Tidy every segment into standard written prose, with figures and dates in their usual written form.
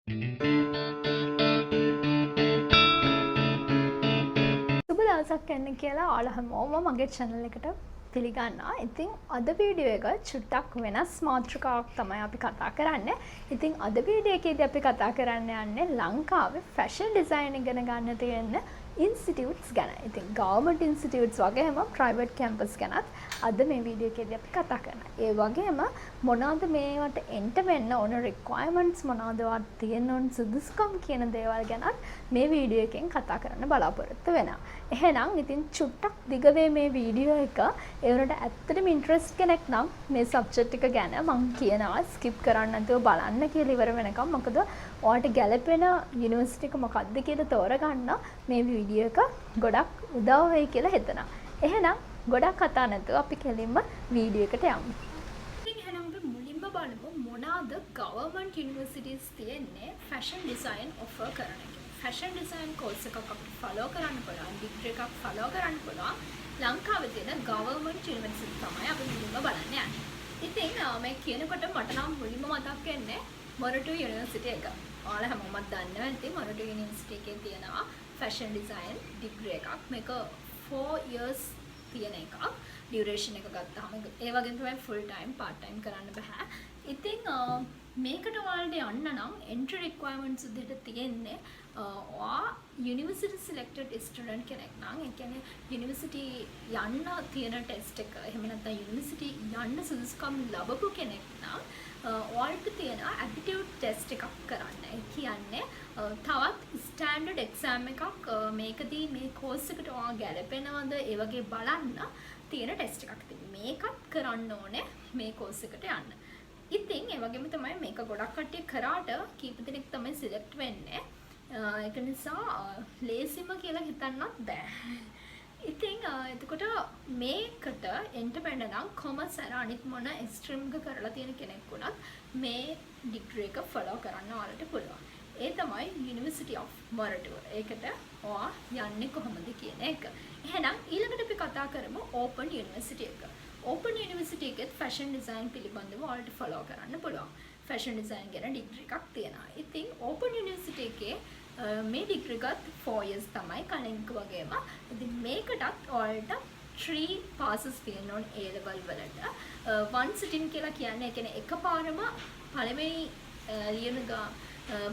සුබ දවසක් වෙන්න කියලා ඔයාලා හැමෝම මගේ channel එකට පිළිගන්නවා. ඉතින් අද වීඩියෝ එක චුට්ටක් වෙනස් මාතෘකාවක් තමයි අපි කතා කරන්නේ. ඉතින් අද වීඩියෝ එකේදී අපි කතා කරන්න යන්නේ ලංකාවේ fashion design ඉගෙන ගන්න තියෙන institutes ගැන. ඉතින් government institutes වගේම private campus ගැනත් අද මේ වීඩියෝ එකේදී අපි කතා කරනවා. ඒ වගේම මොනවාද මේවට enter වෙන්න ඕන requirements මොනවාද වත් තියෙන්න ඕන සුදුසුකම් කියන දේවල් ගැනත් මේ වීඩියෝ එකෙන් කතා කරන්න බලාපොරොත්තු වෙනවා. එහෙනම් ඉතින් චුට්ටක් දිග වේ මේ වීඩියෝ එක. ඒ වුණාට ඇත්තටම ඉන්ට්‍රස්ට් කෙනෙක් නම් මේ සබ්ජෙක්ට් එක ගැන මම කියනවා ස්කිප් කරන්න නැතුව බලන්න කියලා ඉවර වෙනකම්. මොකද ඔයාලට ගැළපෙන යුනිවර්සිටි එක මොකක්ද කියලා තෝරගන්න මේ වීඩියෝ එක ගොඩක් උදව් වෙයි කියලා හිතනවා. එහෙනම් ගොඩක් කතා නැතුව අපි කෙලින්ම වීඩියෝ එකට යමු. ඉතින් එහෙනම් අපි මුලින්ම බලමු මොනවාද government universities තියෙන්නේ fashion design offer කරන එක. fashion design course එකක් අපිට follow කරන්න පුළුවන්, degree එකක් follow කරන්න පුළුවන්. ලංකාවේ තියෙන government university තමයි අපි මුලින්ම බලන්න යන්නේ. ඉතින් මේ කියනකොට මට නම් මුලින්ම මතක් වෙන්නේ මොරටු යුනිවර්සිටි එක. ඔයාලා හැමෝම දන්නවා ඉතින් මොරටු යුනිවර්සිටි එකේ තියෙනවා fashion design degree එකක්. මේක 4 years තියෙන එකක්. duration එක ගත්තාම ඒ වගේම තමයි full time part time කරන්න බෑ. ඉතින් මේකට ඔයාලට යන්න නම් entry requirements විදිහට තියෙන්නේ ඔයා university selected student කෙනෙක් නම් ඒ කියන්නේ university යන්න තියෙන test එක එහෙම නැත්නම් university යන්න සුදුසුකම් ලැබපු කෙනෙක් නම් ඔයාලට තියෙන aptitude test එකක් කරන්න. ඒ කියන්නේ තවත් standard exam එකක් මේකදී මේ course එකට ඔයා ගැලපෙනවද ඒ වගේ බලන්න තියෙන test එකක් තියෙනවා. මේකත් කරන්න ඕනේ මේ course එකට යන්න. ඉතින් ඒ වගේම තමයි මේක ගොඩක් කට්ටිය කරාට කීප දෙනෙක් තමයි select වෙන්නේ. ඒක නිසා ලේසිම කියලා හිතන්නත් බෑ. ඉතින් එතකොට මේකට enter වෙන්න නම් commerce අර අනිත් මොන stream එක කරලා තියෙන කෙනෙක් වුණත් මේ degree එක follow කරන්න ඔයාලට පුළුවන්. ඒ තමයි University of Moratu. ඒකට ඔයා යන්නේ කොහොමද කියන එක. එහෙනම් ඊළඟට අපි කතා කරමු Open University එක. Open University එකත් fashion design පිළිබඳව ඔයාලට follow කරන්න පුළුවන්. fashion design ගැන degree එකක් තියෙනවා. ඉතින් Open University එකේ මේ degree එකත් 4 years තමයි කලින්ක වගේම. ඉතින් මේකටත් ඔයාලට 3 passes තියෙන්න ඕන A level වලට. one sitting කියලා කියන්නේ ඒ කියන්නේ එකපාරම පළවෙනි ලියන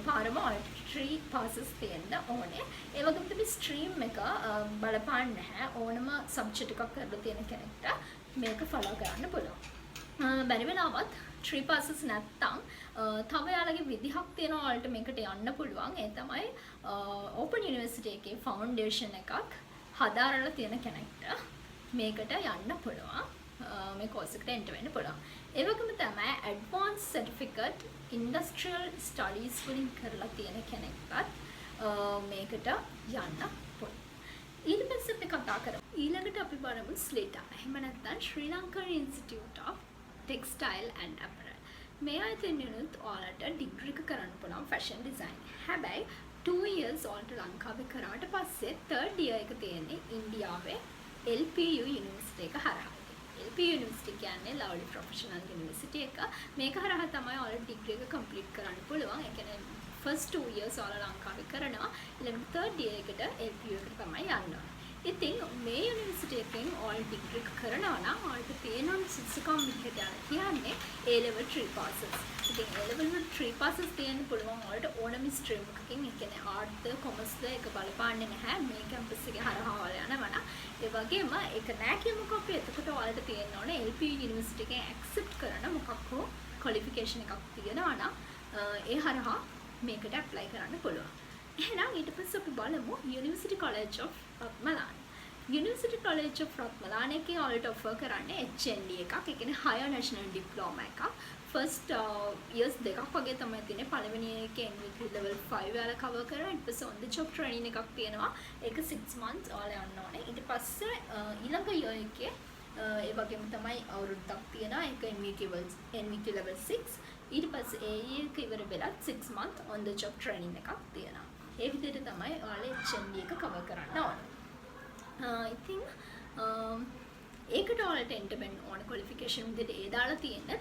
පාරම ඔයාලට 3 passes තියෙන්න ඕනේ. ඒ වගේම තමයි stream එක බලපාන්නේ නැහැ. ඕනම subject එකක් කරලා තියෙන කෙනෙක්ට මේක follow කරන්න පුළුවන්. බැරි වෙලාවත් 3 passes නැත්තම් තව යාළගේ විදිහක් තියෙනවා ඔයාලට මේකට යන්න පුළුවන්. ඒ තමයි Open University එකේ foundation එකක් හදාරලා තියෙන කෙනෙක්ට මේකට යන්න පුළුවන්. මේ course එකට enter වෙන්න පුළුවන්. ඒ වගේම තමයි advanced certificate industrial studies වලින් කරලා තියෙන කෙනෙක්ටත් මේකට යන්න පුළුවන්. ඊට පස්සේ අපි කතා කරමු. ඊළඟට අපි බලමු SLITA. එහෙම නැත්නම් Sri Lankan Institute of Textile and Apparel. මේ ආයතනයේත් ඔයාලට ඩිග්‍රී එක කරන්න පුළුවන් fashion design. හැබැයි 2 years ඔයාලට ලංකාවේ කරාට පස්සේ third year එක තියෙන්නේ ඉන්දියාවේ LPU University එක හරහා. LPU University කියන්නේ Lovely Professional University එක. මේක හරහා තමයි ඔයාලට ඩිග්‍රී එක complete කරන්න පුළුවන්. ඒ කියන්නේ first 2 years ඔයාලා ලංකාවේ කරනවා. ඊළඟ third year එකට LPU එකට තමයි යන්න ඕනේ. ඉතින් මේ යුනිවර්සිටි එකෙන් ඔයාලා ඩිග්‍රී එක කරනවා නම් ඔයාලට තියෙන සුදුසුකම් විදිහට කියන්නේ A level 3 passes. ඉතින් A level 3 passes තියෙන්න පුළුවන් ඔයාලට ඕනම stream එකකින්. ඒ කියන්නේ art ද commerce ද එක බලපාන්නේ නැහැ. මේ campus එකේ හරහා ඔයාලා යනවා නම් ඒ වගේම ඒක නෑ කියමුකෝ අපි. එතකොට ඔයාලට තියෙන්න ඕනේ LPU යුනිවර්සිටි එකෙන් accept කරන මොකක් හෝ qualification එකක් තියෙනවා නම් ඒ හරහා මේකට apply කරන්න පුළුවන්. එහෙනම් ඊට පස්සේ අපි බලමු University College of Ratmalana. University College of Ratmalana එකේ ඔයාලට offer කරන්නේ HND එකක්. ඒ කියන්නේ Higher National Diploma එකක්. first years දෙකක් වගේ තමයි තියෙන්නේ. පළවෙනි එකේ NVQ level 5 යාලා cover කරනවා. ඊට පස්සේ on the job training එකක් තියෙනවා. ඒක 6 months ඔයාලා යන්න ඕනේ. ඊට පස්සේ ඊළඟ year එකේ ඒ වගේම තමයි අවුරුද්දක් තියෙනවා. ඒක NVQ level 6. ඊට පස්සේ ඒ year එක ඉවර වෙලා 6 months on the job training එකක් තියෙනවා. ඒ විදිහට තමයි ඔයාලා HND එක cover කරන්න ඕනේ. ඉතින් ඒකට ඔයාලට enter වෙන්න ඕන qualification විදිහට ඒ දාලා තියෙන්නේ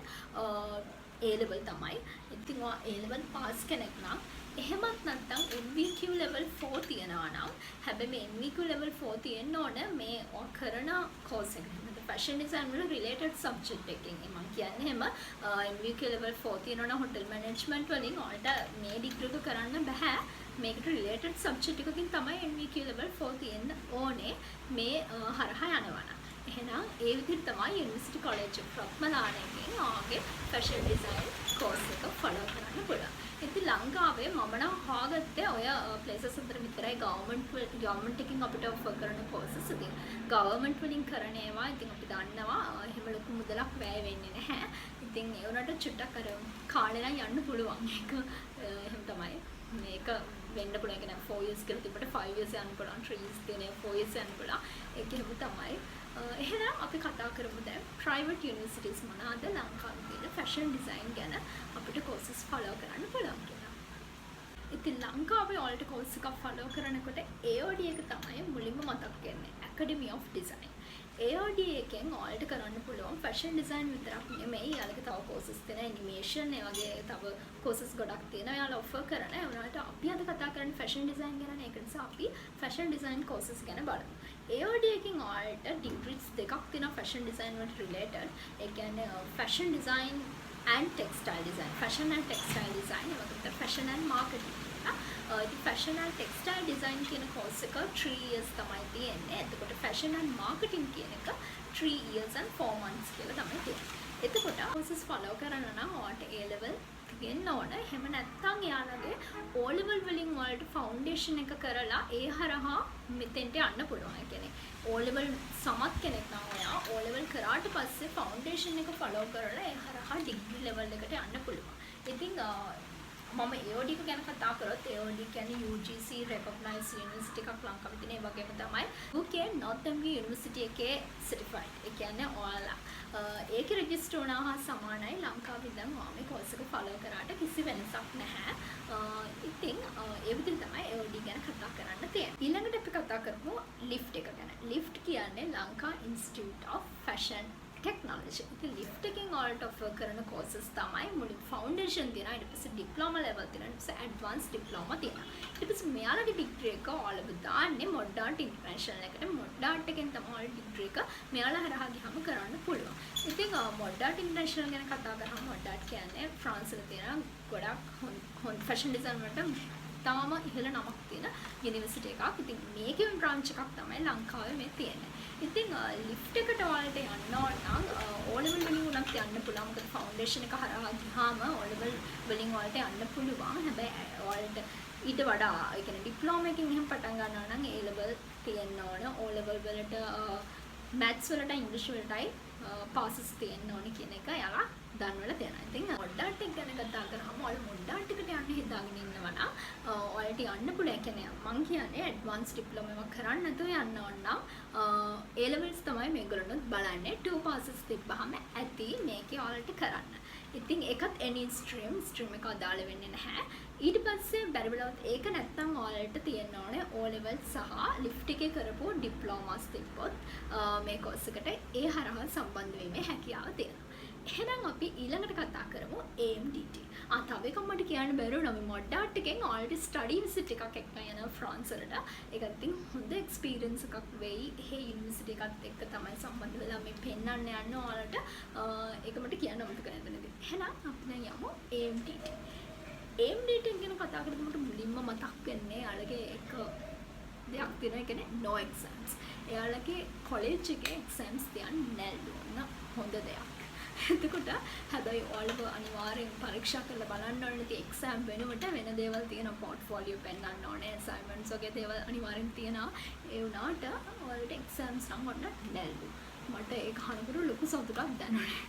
A level තමයි. ඉතින් ඔයා A level pass කෙනෙක් නම් එහෙමත් නැත්නම් MVQ level 4 තියනවා නම් හැබැයි මේ MVQ level 4 තියෙන්න ඕන මේ කරන course එක. fashion design වල related subject එකකින් මම කියන්නේ එහෙම MVQ level 4 තියෙනවා නම් hotel management වලින් ඔයාලට මේ degree එක කරන්න බෑ. මේකට related subject එකකින් තමයි MVQ level 4 තියෙන්න ඕනේ මේ හරහා යනවා නම්. එහෙනම් ඒ විදිහට තමයි University College of රත්මලානේකින් ආගේ fashion design course එක follow කරන්න පුළුවන්. ඉතින් ලංකාවේ මම නම් හොයාගත්තේ ඔය places අතර විතරයි government එකකින් අපිට offer කරන courses. ඉතින් government වලින් කරන ඒවා ඉතින් අපි දන්නවා එහෙම ලොකු මුදලක් වැය වෙන්නේ නැහැ. ඉතින් ඒ උනට චුට්ටක් අර කාලේ නම් යන්න පුළුවන්. ඒක එහෙම තමයි. මේක වෙන්න පුළුවන්. කියන්නේ 4 years කියලා තිබ්බට 5 years යන්න පුළුවන්. 3 years තියෙන 4 years යන්න පුළුවන්. ඒක එහෙම තමයි. එහෙනම් අපි කතා කරමු දැන් private universities මොනවාද ලංකාවේ තියෙන fashion design ගැන අපිට courses follow කරන්න පුළුවන් කියලා. ඉතින් ලංකාවේ ඔයාලට course එකක් follow කරනකොට AOD එක තමයි මුලින්ම මතක් වෙන්නේ. Academy of Design. AOD එකෙන් ඔයාලට කරන්න පුළුවන් fashion design විතරක් නෙමෙයි. යාලක තව courses තියෙනවා animation ඒ වගේ තව courses ගොඩක් තියෙනවා. යාලා offer කරන. ඒ වුණාට අපි අද කතා කරන්නේ fashion design ගැන. ඒක නිසා අපි fashion design courses ගැන බලමු. AOD එකකින් ඔයාලට degrees දෙකක් තියෙනවා fashion design වලට related. ඒ කියන්නේ fashion design and textile design. Fashion and textile design ඒ වගේ fashion and marketing. ඉතින් fashion and textile design කියන course එක 3 years තමයි තියෙන්නේ. එතකොට fashion and marketing කියන එක 3 years and 4 months කියලා තමයි තියෙන්නේ. එතකොට courses follow කරන්න නම් ඔයාලට A level තියෙන්න ඕන. එහෙම නැත්නම් යාළගේ O level වලින් ඔයාලට foundation එක කරලා ඒ හරහා මෙතෙන්ට යන්න පුළුවන්. ඒ කියන්නේ O level සමත් කෙනෙක් නම් ඔයා O level කරාට පස්සේ foundation එක follow කරලා ඒ හරහා degree level එකට යන්න පුළුවන්. ඉතින් මම AOD එක ගැන කතා කරොත් AOD කියන්නේ UGC recognized university එකක් ලංකාවේ තියෙන. ඒ වගේම තමයි UK Northumbria University එකේ certified. ඒ කියන්නේ ඔයාලා ඒකේ register වුණා හා සමානයි ලංකාවේ ඉඳන් මේ course එක follow කරාට කිසි වෙනසක් නැහැ. ඉතින් ඒ විදිහට තමයි AOD ගැන කතා කරන්න තියෙන්නේ. ඊළඟට අපි කතා කරමු LIFT එක ගැන. LIFT කියන්නේ Lanka Institute of Fashion Technology. ඉතින් LIFT එකෙන් ඔයාලට offer කරන courses තමයි මුලින් foundation තියෙනවා. ඊට පස්සේ diploma level තියෙනවා. ඊට පස්සේ advanced diploma තියෙනවා. ඊට පස්සේ මෙයාලගේ degree එක ඔයාලා දාන්නේ Modart International එකට. Modart එකෙන් තමයි ඔයාලා degree එක මෙයාලා හරහා ගියාම කරන්න පුළුවන්. ඉතින් Modart International ගැන කතා කරාම Modart කියන්නේ ෆ්‍රාන්ස් වල තියෙන ගොඩක් fashion design වලට තාම ඉහළ නමක් තියෙන යුනිවර්සිටි එකක්. ඉතින් මේකේ branch එකක් තමයි ලංකාවේ මේ තියෙන්නේ. ඉතින් LIFT එකට ඔයාලට යන්න ඕන නම් O level වලින් උනත් යන්න පුළුවන්. මොකද foundation එක හරහා ගියාම O level වලින් ඔයාලට යන්න පුළුවන්. හැබැයි ඔයාලට ඊට වඩා ඒ කියන්නේ diploma එකකින් එහෙම පටන් ගන්නවා නම් A level තියෙන්න ඕන. O level වලට maths වලට English වලටයි passes තියෙන්න ඕන කියන එක යාලා දන්වලා තියෙනවා. ඉතින් Modart එක ගැන කතා කරාම ඔයාලා Modart එකට යන්න හිතාගෙන ඉන්නවා නම් ඔයාලට යන්න පුළුවන්. කියන්නේ මම කියන්නේ advanced diploma එකක් කරන්න නැතුව යන්න ඕන නම් A levels තමයි මේගොල්ලෝ බලන්නේ. 2 passes තිබ්බහම ඇති මේකේ ඔයාලට කරන්න. ඉතින් ඒකත් any stream එක අදාළ වෙන්නේ නැහැ. ඊට පස්සේ බැරි බලවත් ඒක නැත්තම් ඔයාලට තියෙන්න ඕනේ O level සහ LIFT එකේ කරපු diplomas තිබ්බොත් මේ course එකට ඒ හරහා සම්බන්ධ වීමේ හැකියාව තියෙනවා. එහෙනම් අපි ඊළඟට කතා කරමු AMDT. තව එකක් මට කියන්න බැරුව නම් Modart එකෙන් ඔයාලට study visit එකක් එක්ක යන ෆ්‍රාන්ස් වලට. ඒකත් ඉතින් හොඳ experience එකක් වෙයි. ඒ යුනිවර්සිටි එකත් එක්ක තමයි සම්බන්ධ වෙලා මේ පෙන්නන්න යන්න ඔයාලට. ඒක මට කියන්න අමතක නැතුණේ. එහෙනම් අපි දැන් යමු AMDT. AMDT ගැන කතා කරද්දී මට මුලින්ම මතක් වෙන්නේ යාළගේ එක දෙයක් තියෙනවා. ඒ කියන්නේ no exams. එයාලගේ college එකේ exams තියන්නේ නැහැ. හොඳ දෙයක්. එතකොට හැබැයි ඔයාලව අනිවාර්යෙන් පරීක්ෂා කරලා බලන්න ඕනේ. ඉතින් එක්සෑම් වෙනුවට වෙන දේවල් තියෙනවා. පෝර්ට්ෆෝලියෝ පෙන්නන්න ඕනේ. අසයින්මන්ට්ස් වගේ දේවල් අනිවාර්යෙන් තියෙනවා. ඒ වුණාට ඔයාලට එක්සෑම්ස් නම් ඔන්න නැල්ලු. මට ඒක අහනකොට ලොකු සතුටක් දැනුනේ.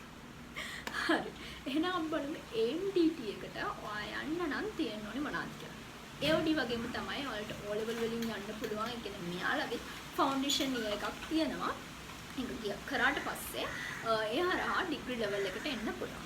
හරි. එහෙනම් අපි බලමු AMDT එකට ඔයා යන්න නම් තියෙන්න ඕනේ මොනවද කියලා. AOD වගේම තමයි ඔයාලට O level වලින් යන්න පුළුවන්. ඒ කියන්නේ මෙයාලගේ ෆවුන්ඩේෂන් year එකක් තියෙනවා. ඒක කරාට පස්සේ ඒ හරහා ඩිග්‍රී ලෙවල් එකට එන්න පුළුවන්.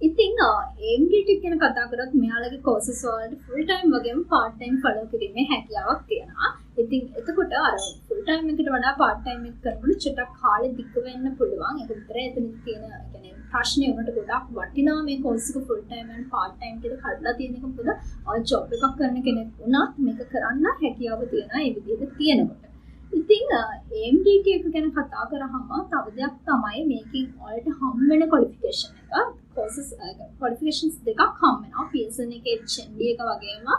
ඉතින් AMDT ගැන කතා කරත් මෙයාලගේ courses වලට full time වගේම part time follow කිරීමේ හැකියාවක් තියෙනවා. ඉතින් එතකොට අර full time එකට වඩා part time එක කරනකොට චුට්ටක් කාලෙ දිග වෙන්න පුළුවන්. ඒක විතරයි එතන තියෙන කියන්නේ ප්‍රශ්නේ උනට ගොඩක් වටිනා මේ කෝස් එක full time and part time කියලා කඩලා තියෙන එක මොකද ජොබ් එකක් කරන කෙනෙක් වුණත් මේක කරන්න හැකියාව තියෙනවා ඒ විදිහට තියෙනකොට. ඉතින් AMDT එක ගැන කතා කරාම තව දෙයක් තමයි මේකෙන් ඔයාලට හම් වෙන ක්වොලිෆිකේෂන් එක. courses qualifications දෙකක් හම් වෙනවා. PSN එකේ HND එක වගේම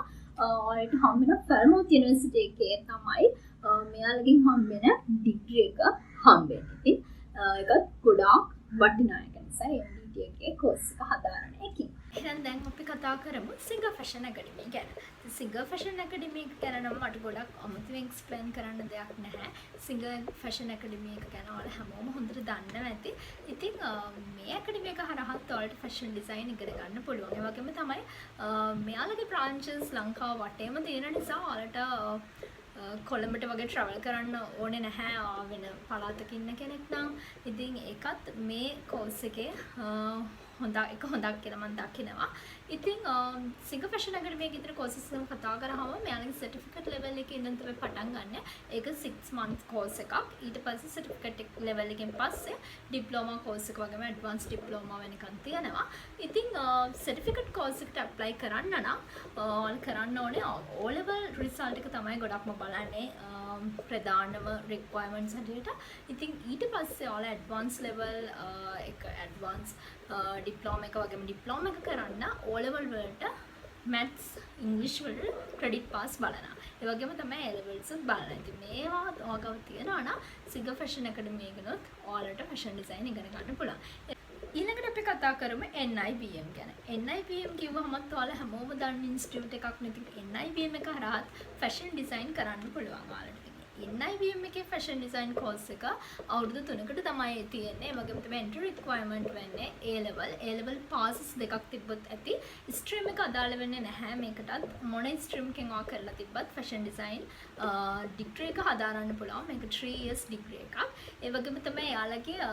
ඔයාලට හම් වෙන ෆර්මෝත් යුනිවර්සිටි එකේ තමයි මෙයාලගෙන් හම් වෙන ඩිග්‍රී එක හම් වෙන්නේ. ඉතින් ඒකත් ගොඩාක් වටිනා එක නිසා AMDT එකේ course එක හදාරන එකකින්. එහෙනම් දැන් අපි කතා කරමු සිංගර් ෆැෂන් ඇකඩමි ගැන. සිංගර් ෆැෂන් ඇකඩමි එක ගැන නම් මට ගොඩක් අමුතුවෙන් එක්ස්ප්ලেইন කරන්න දෙයක් නැහැ. සිංගර් ෆැෂන් ඇකඩමි එක ගැන ඔයාලා හැමෝම හොඳට දන්නවා ඇති. ඉතින් මේ ඇකඩමි එක හරහත් ඔයාලට ෆැෂන් ඩිසයින් ඉගෙන ගන්න පුළුවන්. ඒ වගේම තමයි මෙයාලගේ බ්‍රාන්චස් ලංකාව වටේම තියෙන නිසා ඔයාලට කොළඹට වගේ ට්‍රැවල් කරන්න ඕනේ නැහැ වෙන පළාතක ඉන්න කෙනෙක් නම්. ඉතින් ඒකත් මේ කෝස් එකේ හොඳක් කියලා මම දකිනවා. ඉතින් සිංගර් ෆැෂන් ඇකඩමි එකේ ඉතින් කෝසස් එක කතා කරාම මෙයාලගේ සර්ටිෆිකේට් ලෙවල් එකේ ඉඳන් තමයි පටන් ගන්න. ඒක 6 month course එකක්. ඊට පස්සේ සර්ටිෆිකේට් ලෙවල් එකෙන් පස්සේ ඩිප්ලෝමා course එක වගේම ඇඩ්වාන්ස් ඩිප්ලෝමා වෙනකන් තියෙනවා. ඉතින් සර්ටිෆිකේට් course එකට apply කරන්න නම් ඔයාලා කරන්න ඕනේ O level result එක තමයි ගොඩක්ම බලන්නේ ප්‍රධානම requirements හැටියට. ඉතින් ඊට පස්සේ ඔයාලා ඇඩ්වාන්ස් level එක ඇඩ්වාන්ස් ඩිප්ලෝමා එක වගේම ඩිප්ලෝමා එක කරන්න O level වලට maths English වල credit pass බලනවා. ඒ වගේම තමයි A levels උත් බලනවා. ඉතින් මේවා ඔයගව තියනවා නම් සිංගර් ෆැෂන් ඇකඩමි එකනොත් ඔයාලට ෆැෂන් ඩිසයින් ඉගෙන ගන්න පුළුවන්. ඊළඟට අපි කතා කරමු NIBM ගැන. NIBM කිව්වහමත් ඔයාලා හැමෝම දන්න ඉන්ස්ටිටියුට් එකක් නේ. ඉතින් NIBM එක හරහත් ෆැෂන් ඩිසයින් කරන්න පුළුවන් ඔයාලට. NIBM එකේ ෆැෂන් ඩිසයින් කෝස් එක අවුරුදු 3කට තමයි තියෙන්නේ. ඒ වගේම තමයි එන්ට්‍රි රික්වයර්මන්ට් වෙන්නේ A level passes දෙකක් තිබ්බොත් ඇති. ස්ට්‍රීම් එක අදාළ වෙන්නේ නැහැ මේකටත්. මොන ස්ට්‍රීම් එකෙන් ඔයා කරලා තිබ්බත් ෆැෂන් ඩිසයින් ඩිග්‍රී එක හදාරන්න පුළුවන්. මේක 3 years ඩිග්‍රී එකක්. ඒ වගේම තමයි යාළගේ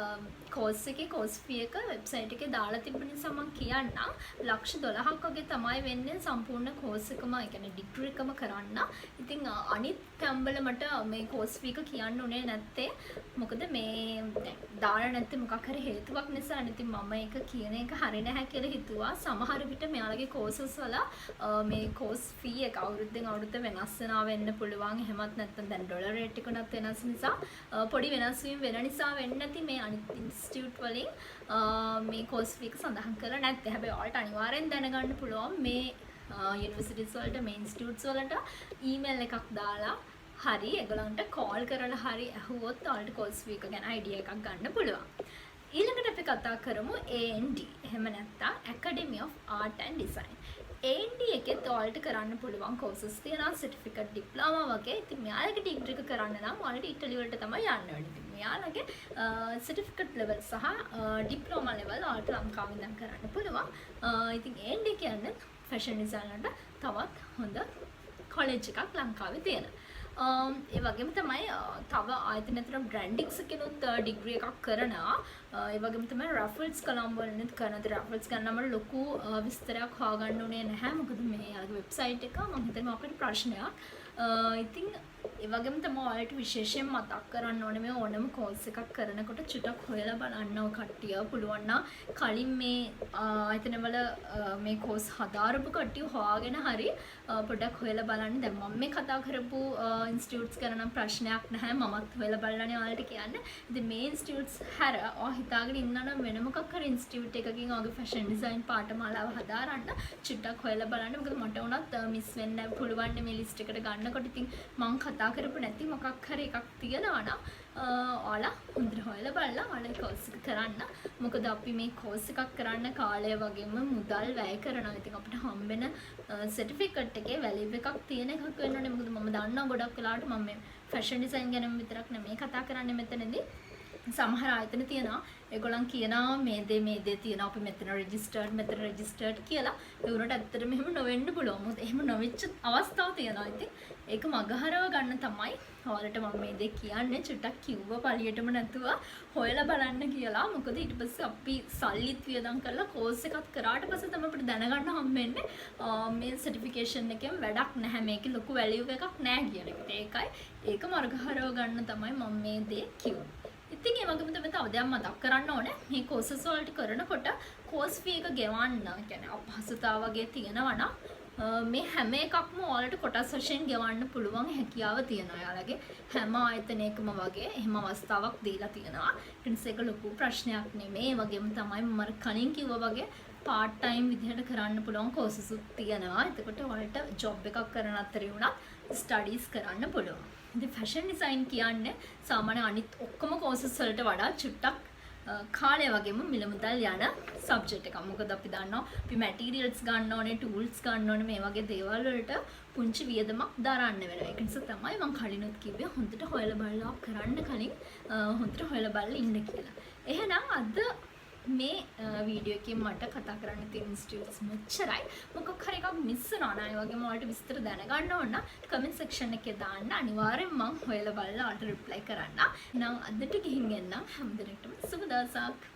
කෝස් එකේ කෝස් ෆී එක වෙබ්සයිට් එකේ දාලා තිබුණ නිසා මම කියන්නම් ලක්ෂ 12ක් වගේ තමයි වෙන්නේ සම්පූර්ණ කෝස් එකම. ඒ කියන්නේ ඩිග්‍රී එකම කරන්න. ඉතින් අනිත් තැම්බල මට මේ කෝස් ෆී එක කියන්න උනේ නැත්තේ මොකද මේ දාලා නැත්තේ මොකක් හරි හේතුවක් නිසා. ඉතින් මම ඒක කියන එක හරි නැහැ කියලා හිතුවා. සමහර විට මෙයාලගේ කෝසස් වල මේ කෝස් ෆී එක අවුරුද්දෙන් අවුරුද්ද වෙනස් වෙන්න පුළුවන්. එහෙමත් නැත්නම් දැන් ඩොලර් රේට් එක උනත් වෙනස් නිසා පොඩි වෙනස් වීම වෙන නිසා වෙන්නේ නැති මේ අනිත් ඉන්ස්ටිටියුට් වලින් මේ කෝස් ෆී එක සඳහන් කරලා නැත්තේ. හැබැයි ඔයාලට අනිවාර්යෙන් දැනගන්න පුළුවන් මේ යුනිවර්සිටිස් වලට මේ ඉන්ස්ටිටියුට්ස් වලට ඊමේල් එකක් දාලා හරි ඒගොල්ලන්ට කෝල් කරලා හරි අහුවොත් ඔයාලට කෝස් ෆී එක ගැන අයිඩියා එකක් ගන්න පුළුවන්. ඊළඟට අපි කතා කරමු AND. එහෙම නැත්නම් Academy of Art and Design. AND එකෙත් ඔයාලට කරන්න පුළුවන් කෝසස් තියෙනවා. සර්ටිෆිකේට් ඩිප්ලෝමා වගේ. ඉතින් මෙයාලගේ ඩිග්‍රී එක කරන්න නම් ඔයාලට ඉටලි වලට තමයි යන්න ඕනේ. ඉතින් මෙයාලගේ සර්ටිෆිකේට් ලෙවල් සහ ඩිප්ලෝමා ලෙවල් ඔයාලට ලංකාවෙන් ඉඳන් කරන්න පුළුවන්. ඉතින් AND කියන්නේ ෆැෂන් ඩිසයින් වලට තවත් හොඳ කොලෙජ් එකක් ලංකාවේ තියෙනවා. ඒ වගේම තමයි තව ආයතන අතර බ්‍රැන්ඩික්ස් කෙනුත් ඩිග්‍රී එකක් කරනවා. ඒ වගේම තමයි රෆල්ස් කොලම්බෝ වලින් කරනවා. රෆල්ස් ගන්නම ලොකු විස්තරයක් හොයාගන්න ඕනේ නැහැ. මොකද මේ යාගේ වෙබ්සයිට් එක මම හිතන්නේ මොකක්ද ප්‍රශ්නයක්. ඉතින් ඒ වගේම තමයි ඔයාලට විශේෂයෙන් මතක් කරන්න ඕනේ මේ ඕනම කෝස් එකක් කරනකොට චුටක් හොයලා බලන්න ඕ කට්ටිය පුළුවන් නම් කලින් මේ ආයතනවල මේ කෝස් හදාරපු කට්ටිය හොයාගෙන හරි පොඩ්ඩක් හොයලා බලන්න. දැන් මම මේ කතා කරපු ඉන්ස්ටිටියුට්ස් ගැන නම් ප්‍රශ්නයක් නැහැ. මමත් හොයලා බලලානේ ඔයාලට කියන්න. ඉතින් මේ ඉන්ස්ටිටියුට්ස් හැර ඔයා හිතාගෙන ඉන්නා නම් වෙන මොකක් හරි ඉන්ස්ටිටියුට් එකකින් ඔයාගේ ෆැෂන් ඩිසයින් පාඨමාලාව හදාරන්න චුට්ටක් හොයලා බලන්න. මොකද මට උනත් මිස් වෙන්න පුළුවන් මේ ලිස්ට් එකට ගන්නකොට. ඉතින් මම කතා කරපු නැති මොකක් හරි එකක් තියෙනවා නම් ඔයාලා හොඳට හොයලා බලලා ඔයාලා කෝස් එක කරන්න. මොකද අපි මේ කෝස් එකක් කරන්න කාලය වගේම මුදල් වැය කරනවා. ඉතින් අපිට හම්බෙන සර්ටිෆිකේට් එකේ වැලියු එකක් තියෙන එකක් වෙන්න ඕනේ. මොකද මම දන්නවා ගොඩක් වෙලාවට මම මේ ෆැෂන් ඩිසයින් ගැන විතරක් නෙමෙයි කතා කරන්නේ මෙතනදී. සමහර ආයතන තියෙනවා ඒගොල්ලන් කියනවා මේ දේ තියෙනවා අපි මෙතන රෙජිස්ටර්ඩ් කියලා. ඒ උනට ඇත්තටම එහෙම නොවෙන්න පුළුවන්. මොකද එහෙම නොවෙච්ච අවස්ථා තියෙනවා. ඉතින් ඒක මගහරව ගන්න තමයි ඔයාලට මම මේ දේ කියන්නේ. චුට්ටක් කිව්ව පළියටම නැතුව හොයලා බලන්න කියලා. මොකද ඊට පස්සේ අපි සල්ලිත් වියදම් කරලා කෝස් එකක් කරාට පස්සේ තමයි අපිට දැනගන්න හම්බෙන්නේ මේ සර්ටිෆිකේෂන් එකෙන් වැඩක් නැහැ. මේකේ ලොකු වැලියු එකක් නැහැ කියන එක. ඒකයි ඒක මගහරව ගන්න තමයි මම මේ දේ කිව්වේ. ඉතින් ඒ වගේම තමයි තව දෙයක් මතක් කරන්න ඕනේ. මේ courses වලට කරනකොට course fee එක ගෙවන්න, කියන්නේ අපහසුතාව වගේ තියෙනවා නම් මේ හැම එකක්ම ඔයාලට කොටස් වශයෙන් ගෙවන්න පුළුවන් හැකියාව තියෙනවා. ඔයාලගේ හැම ආයතනයකම වගේ එහෙම අවස්ථාවක් දීලා තියෙනවා. ඒ නිසා ඒක ලොකු ප්‍රශ්නයක් නෙමෙයි. ඒ වගේම තමයි මම කලින් කිව්වා වගේ part time විදිහට කරන්න පුළුවන් courses උත් තියෙනවා. එතකොට ඔයාලට job එකක් කරන අතරේ වුණත් studies කරන්න පුළුවන්. ඉතින් fashion design කියන්නේ සාමාන්‍ය අනිත් ඔක්කොම courses වලට වඩා චුට්ටක් කාලය වගේම මිල මුදල් යන සබ්ජෙක්ට් එකක්. මොකද අපි දන්නවා අපි මැටීරියල්ස් ගන්න ඕනේ, ටූල්ස් ගන්න ඕනේ, මේ වගේ දේවල් වලට පුංචි වියදමක් දරන්න වෙනවා. ඒක නිසා තමයි මම කලිනුත් කිව්වේ හොඳට හොයලා බලලා කරන්න කලින් හොඳට හොයලා බලලා ඉන්න කියලා. එහෙනම් අද මේ වීඩියෝ එකෙන් මට කතා කරන්න තියෙන ඉන්ස්ටිටියුට්ස් මෙච්චරයි. මොකක් හරි එකක් මිස් වෙනවා නම් ඒ වගේම ඔයාලට විස්තර දැනගන්න ඕන නම් කමෙන්ට් සෙක්ෂන් එකේ දාන්න. අනිවාර්යෙන් මම හොයලා බලලා ඔයාලට රිප්ලයි කරන්න. එහෙනම් අදට ගිහින් එන්නම්. හැමදෙනාටම සුබ දවසක්.